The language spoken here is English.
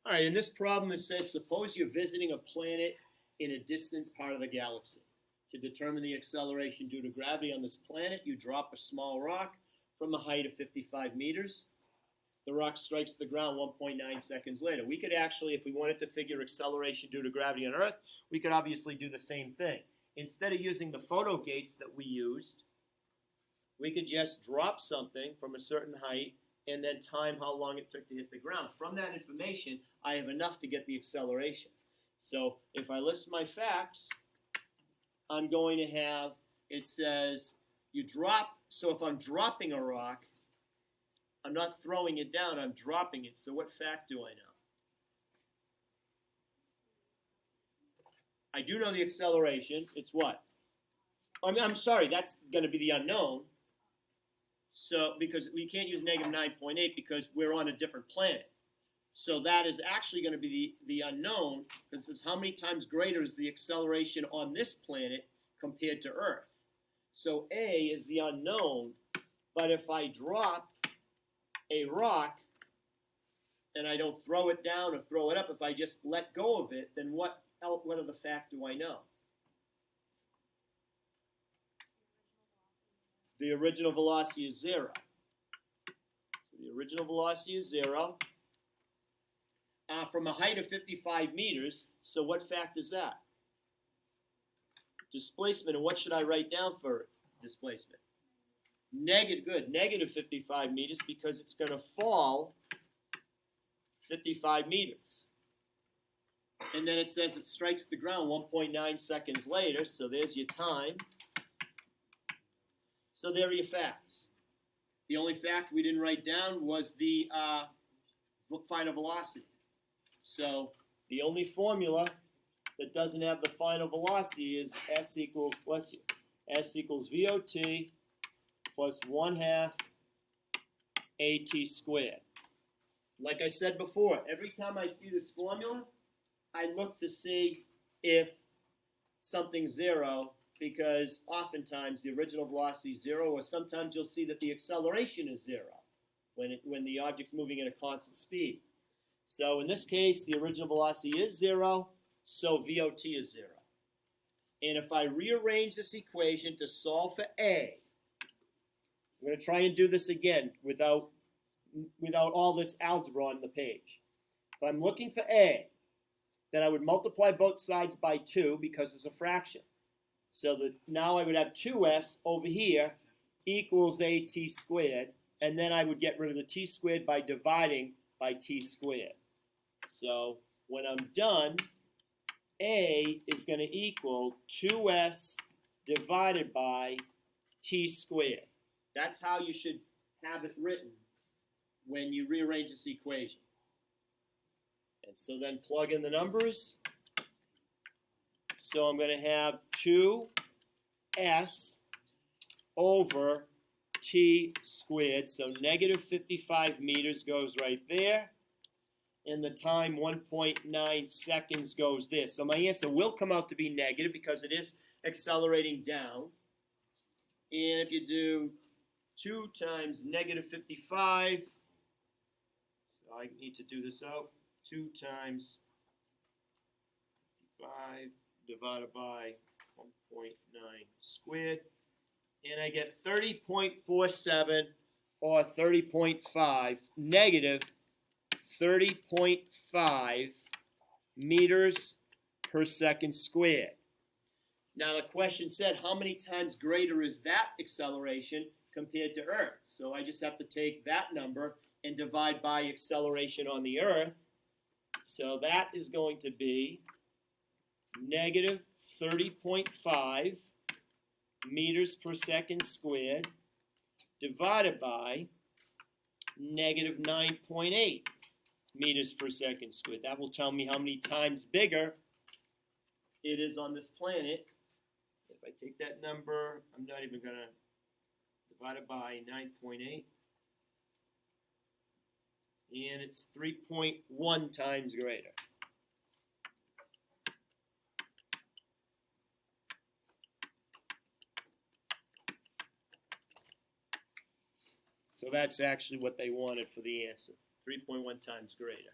All right, in this problem it says, suppose you're visiting a planet in a distant part of the galaxy. To determine the acceleration due to gravity on this planet, you drop a small rock from a height of 55 meters. The rock strikes the ground 1.9 seconds later. We could actually, if we wanted to figure acceleration due to gravity on Earth, we could obviously do the same thing. Instead of using the photo gates that we used, we could just drop something from a certain height and then time how long it took to hit the ground. From that information, I have enough to get the acceleration. So if I list my facts, I'm going to have, it says, you drop, so if I'm dropping a rock, I'm not throwing it down, I'm dropping it. So what fact do I know? I do know the acceleration. It's what? I'm sorry, that's going to be the unknown. So, because we can't use negative 9.8 because we're on a different planet. So that is actually going to be the unknown, because it's how many times greater is the acceleration on this planet compared to Earth. So A is the unknown, but if I drop a rock and I don't throw it down or throw it up, if I just let go of it, then what other fact do I know? The original velocity is 0. So the original velocity is 0. From a height of 55 meters, so what fact is that? Displacement, and what should I write down for displacement? Negative 55 meters, because it's going to fall 55 meters. And then it says it strikes the ground 1.9 seconds later, so there's your time. So there are your facts. The only fact we didn't write down was the final velocity. So the only formula that doesn't have the final velocity is S equals, bless you, S equals VOT plus 1/2 AT squared. Like I said before, every time I see this formula, I look to see if something's 0, because oftentimes the original velocity is 0, or sometimes you'll see that the acceleration is 0 when the object's moving at a constant speed. So in this case, the original velocity is 0, so VOT is 0. And if I rearrange this equation to solve for A, I'm going to try and do this again without all this algebra on the page. If I'm looking for A, then I would multiply both sides by 2 because it's a fraction. So that now I would have 2s over here equals AT squared, and then I would get rid of the t squared by dividing by t squared. So when I'm done, A is going to equal 2s divided by t squared. That's how you should have it written when you rearrange this equation. And so then plug in the numbers. So I'm going to have 2s over t squared. So negative 55 meters goes right there. And the time 1.9 seconds goes there. So my answer will come out to be negative because it is accelerating down. And if you do 2 times negative 55, so I need to do this out, 2 times 55 divided by 1.9 squared, and I get 30.47 or 30.5, negative 30.5 meters per second squared. Now the question said, how many times greater is that acceleration compared to Earth? So I just have to take that number and divide by acceleration on the Earth. So that is going to be negative 30.5 meters per second squared divided by negative 9.8 meters per second squared. That will tell me how many times bigger it is on this planet. If I take that number, I'm not even going to divide it by 9.8. And it's 3.1 times greater. So that's actually what they wanted for the answer, 3.1 times greater.